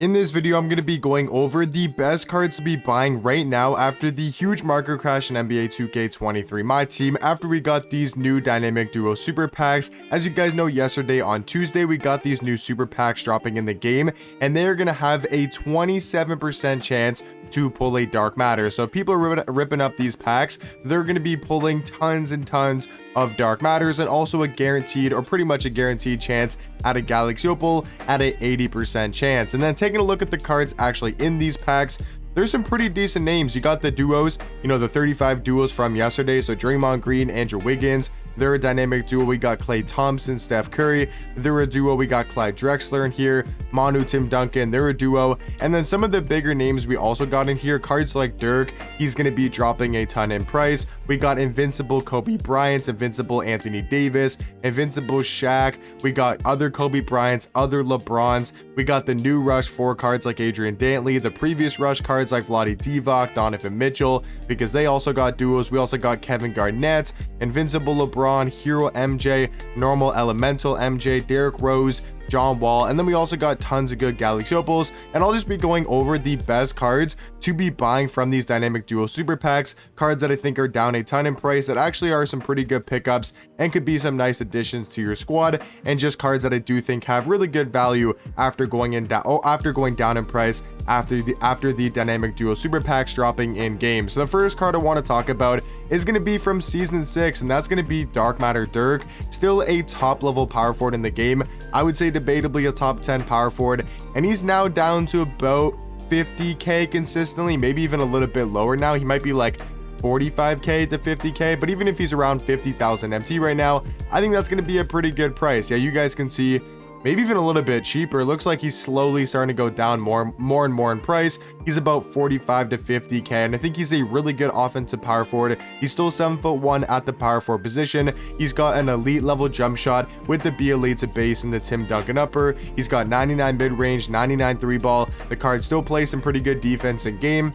In this video, I'm going to be going over the best cards to be buying right now after the huge market crash in NBA 2K23 Myteam, after we got these new dynamic duo super packs. As you guys know, yesterday on Tuesday, we got these new super packs dropping in the game, and they're going to have a 27% chance to pull a dark matter. So if people are ripping up these packs, they're going to be pulling tons and tons of dark matters, and also a guaranteed, or pretty much a guaranteed chance at a galaxy opal at a 80% chance. And then taking a look at the cards actually in these packs, there's some pretty decent names. You got the duos, the 35 duos from yesterday. So Draymond Green, Andrew Wiggins, they're a dynamic duo. We got Klay Thompson, Steph Curry, they're a duo. We got Clyde Drexler in here, Manu, Tim Duncan, they're a duo. And then some of the bigger names we also got in here, cards like Dirk, he's going to be dropping a ton in price. We got Invincible Kobe Bryant, Invincible Anthony Davis, Invincible Shaq. We got other Kobe Bryants, other LeBrons. We got the new Rush 4 cards like Adrian Dantley, the previous Rush cards like Vlade Divac, Donovan Mitchell, because they also got duos. We also got Kevin Garnett, Invincible LeBron, Hero MJ, Normal Elemental MJ, Derrick Rose, John Wall, and then we also got tons of good galaxy opals. And I'll just be going over the best cards to be buying from these dynamic duo super packs, cards that I think are down a ton in price, that actually are some pretty good pickups and could be some nice additions to your squad, and just cards that I do think have really good value after going down in price after the dynamic duo super packs dropping in game. So the first card I want to talk about is going to be from season 6, and that's going to be Dark Matter Dirk. Still a top level power forward in the game. I would say debatably a top 10 power forward, and he's now down to about 50k consistently, maybe even a little bit lower now. He might be like 45k to 50k, but even if he's around 50,000 MT right now, I think that's going to be a pretty good price. Yeah, you guys can see maybe even a little bit cheaper. It looks like he's slowly starting to go down more and more in price. He's about 45 to 50k, and I think he's a really good offensive power forward. He's still 7'1" at the power forward position. He's got an elite level jump shot with the B elite to base and the Tim Duncan upper. He's got 99 mid range, 99 3 ball. The card still plays some pretty good defense in game.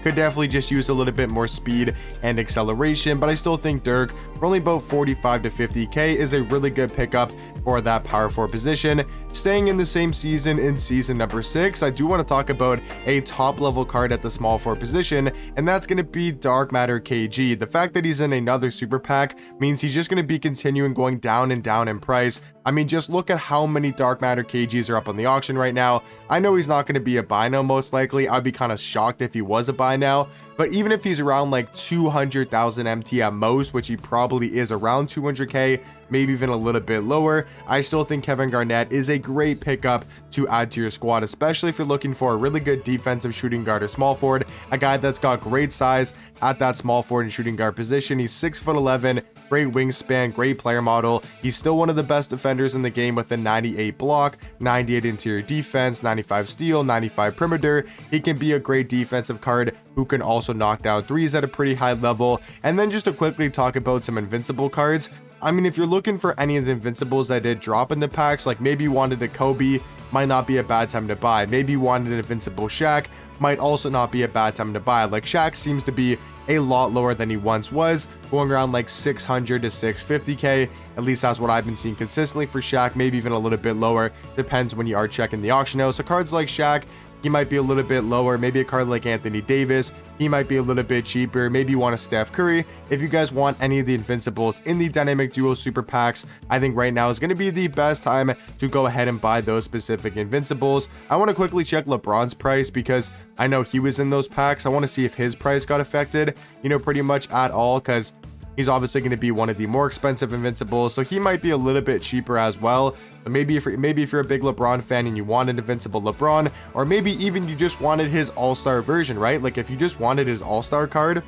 Could definitely just use a little bit more speed and acceleration, but I still think Dirk, for only about 45 to 50k, is a really good pickup for that power forward position. Staying in the same season, in season number 6, I do want to talk about a top level card at the small forward position, and that's going to be Dark Matter KG. The fact that he's in another super pack means he's just going to be continuing going down and down in price. I mean, just look at how many Dark Matter KGs are up on the auction right now. I know he's not going to be a buy now, most likely. I'd be kind of shocked if he was a buy now, but even if he's around like 200,000 MT at most, which he probably is around 200k, maybe even a little bit lower, I still think Kevin Garnett is a great pickup to add to your squad, especially if you're looking for a really good defensive shooting guard or small forward, a guy that's got great size at that small forward and shooting guard position. He's 6'11", great wingspan, great player model. He's still one of the best defenders in the game with a 98 block, 98 interior defense, 95 steal, 95 perimeter. He can be a great defensive card who can also knock down threes at a pretty high level. And then just to quickly talk about some invincible cards, I mean, if you're looking for any of the invincibles that did drop in the packs, like maybe you wanted a Kobe, might not be a bad time to buy. Maybe you wanted an invincible Shaq, might also not be a bad time to buy. Like Shaq seems to be a lot lower than he once was, going around like 600 to 650k. At least that's what I've been seeing consistently for Shaq, maybe even a little bit lower, depends when you are checking the auction house. So cards like Shaq, he might be a little bit lower. Maybe a card like Anthony Davis, he might be a little bit cheaper. Maybe you want a Steph Curry. If you guys want any of the invincibles in the dynamic duo super packs, I think right now is going to be the best time to go ahead and buy those specific invincibles. I want to quickly check LeBron's price, because I know he was in those packs. I want to see if his price got affected, pretty much at all, because he's obviously going to be one of the more expensive invincibles, so he might be a little bit cheaper as well. But maybe if you're a big LeBron fan and you wanted invincible LeBron, or maybe even you just wanted his all-star version, right? Like if you just wanted his all-star card,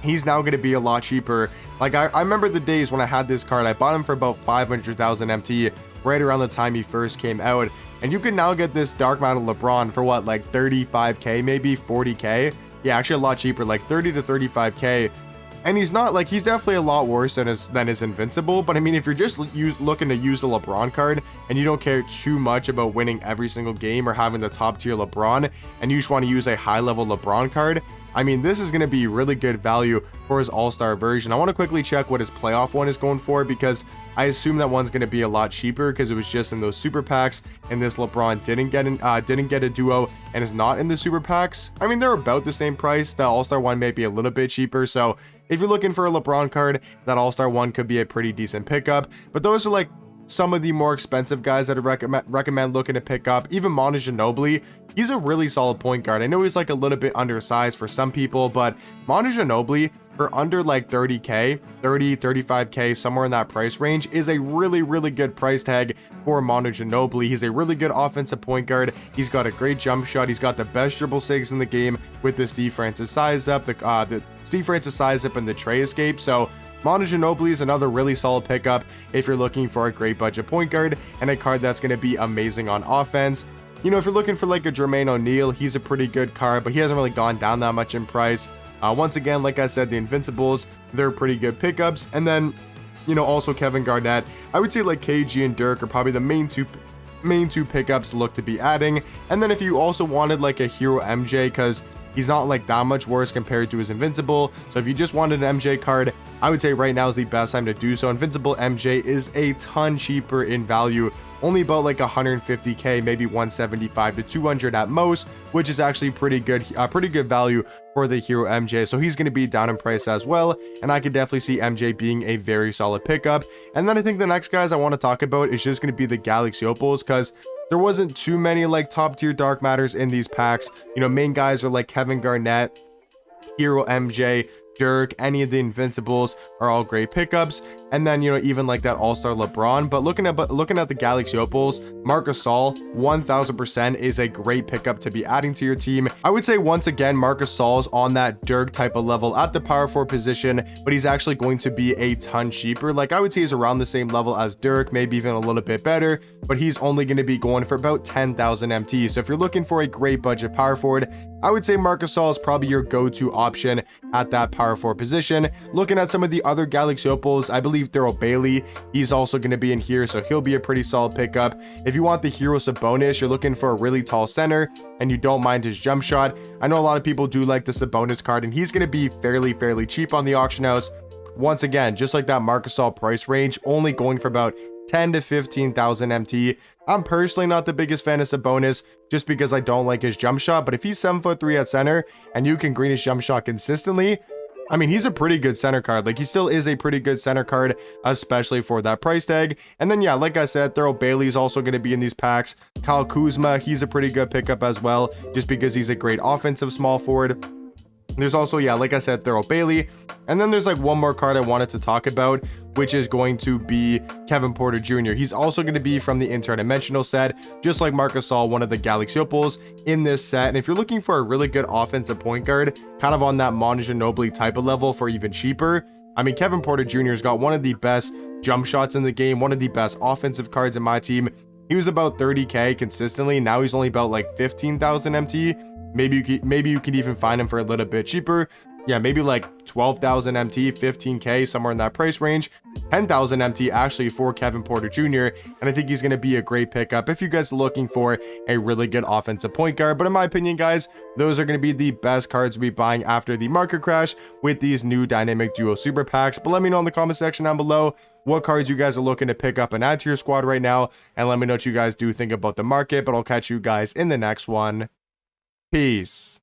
he's now going to be a lot cheaper. Like I remember the days when I had this card. I bought him for about 500,000 MT right around the time he first came out, and you can now get this Dark Matter LeBron for what, like 35k, maybe 40k. Yeah, actually a lot cheaper, like 30 to 35k. And he's not like, he's definitely a lot worse than his invincible, but I mean, if you're just looking to use a LeBron card and you don't care too much about winning every single game or having the top tier LeBron, and you just want to use a high level LeBron card, I mean, this is going to be really good value for his all-star version. I want to quickly check what his playoff one is going for, because I assume that one's going to be a lot cheaper because it was just in those super packs, and this LeBron didn't get a duo and is not in the super packs. I mean, they're about the same price. The all-star one may be a little bit cheaper, so if you're looking for a LeBron card, that all-star one could be a pretty decent pickup. But those are like some of the more expensive guys that I recommend looking to pick up. Even Manu Ginobili, he's a really solid point guard. I know he's like a little bit undersized for some people, but Manu Ginobili, for under like 30k, 35k, somewhere in that price range, is a really good price tag for Manu Ginobili. He's a really good offensive point guard. He's got a great jump shot. He's got the best dribble saves in the game with the Steve Francis size up, the Steve Francis size up and the tray escape. So Manu Ginobili is another really solid pickup if you're looking for a great budget point guard and a card that's going to be amazing on offense. You know, if you're looking for like a Jermaine O'Neal, he's a pretty good card, but he hasn't really gone down that much in price. Once again, like I said, the Invincibles, they're pretty good pickups. And then, you know, also Kevin Garnett. I would say like KG and Dirk are probably the main two pickups to look to be adding. And then if you also wanted like a hero MJ, because he's not like that much worse compared to his Invincible. So if you just wanted an MJ card, I would say right now is the best time to do so. Invincible MJ is a ton cheaper in value, only about like 150k, maybe 175 to 200 at most, which is actually pretty good value for the hero MJ. So he's going to be down in price as well, and I could definitely see MJ being a very solid pickup. And then I think the next guys I want to talk about is just going to be the Galaxy Opals, because there wasn't too many like top tier dark matters in these packs. You know, main guys are like Kevin Garnett, hero MJ, Dirk, any of the Invincibles are all great pickups. And then, you know, even like that all-star LeBron. But looking at the Galaxy Opals, Marc Gasol 1000% is a great pickup to be adding to your team. I would say once again, Marc Gasol's on that Dirk type of level at the power forward position, but he's actually going to be a ton cheaper. Like I would say he's around the same level as Dirk, maybe even a little bit better, but he's only going to be going for about 10,000 MT. So if you're looking for a great budget power forward, I would say Marc Gasol is probably your go-to option at that power forward position. Looking at some of the other Galaxy Opals, I believe Daryl Bailey, he's also going to be in here, so he'll be a pretty solid pickup. If you want the hero Sabonis, you're looking for a really tall center and you don't mind his jump shot, I know a lot of people do like the Sabonis card, and he's going to be fairly cheap on the auction house. Once again, just like that Marc Gasol price range, only going for about 10 to 15,000 MT. I'm personally not the biggest fan of Sabonis just because I don't like his jump shot, but if he's 7'3" at center and you can green his jump shot consistently, I mean, he's a pretty good center card. Like, he still is a pretty good center card, especially for that price tag. And then, yeah, like I said, Daryl Bailey's also going to be in these packs. Kyle Kuzma, he's a pretty good pickup as well, just because he's a great offensive small forward. There's also, yeah, like I said, Daryl Bailey. And then there's like one more card I wanted to talk about, which is going to be Kevin Porter Jr. He's also going to be from the interdimensional set, just like Marc Gasol, one of the Galaxy Opals in this set. And if you're looking for a really good offensive point guard, kind of on that Manu Ginobili type of level for even cheaper, I mean, Kevin Porter Jr. has got one of the best jump shots in the game, one of the best offensive cards in my team. He was about 30k consistently. Now he's only about like 15,000 MT. Maybe you can even find him for a little bit cheaper. Yeah, maybe like 12,000 MT, 15k, somewhere in that price range. 10,000 MT actually for Kevin Porter Jr. And I think he's going to be a great pickup if you guys are looking for a really good offensive point guard. But in my opinion, guys, those are going to be the best cards to be buying after the market crash with these new dynamic duo super packs. But let me know in the comment section down below what cards you guys are looking to pick up and add to your squad right now. And let me know what you guys do think about the market. But I'll catch you guys in the next one. Peace.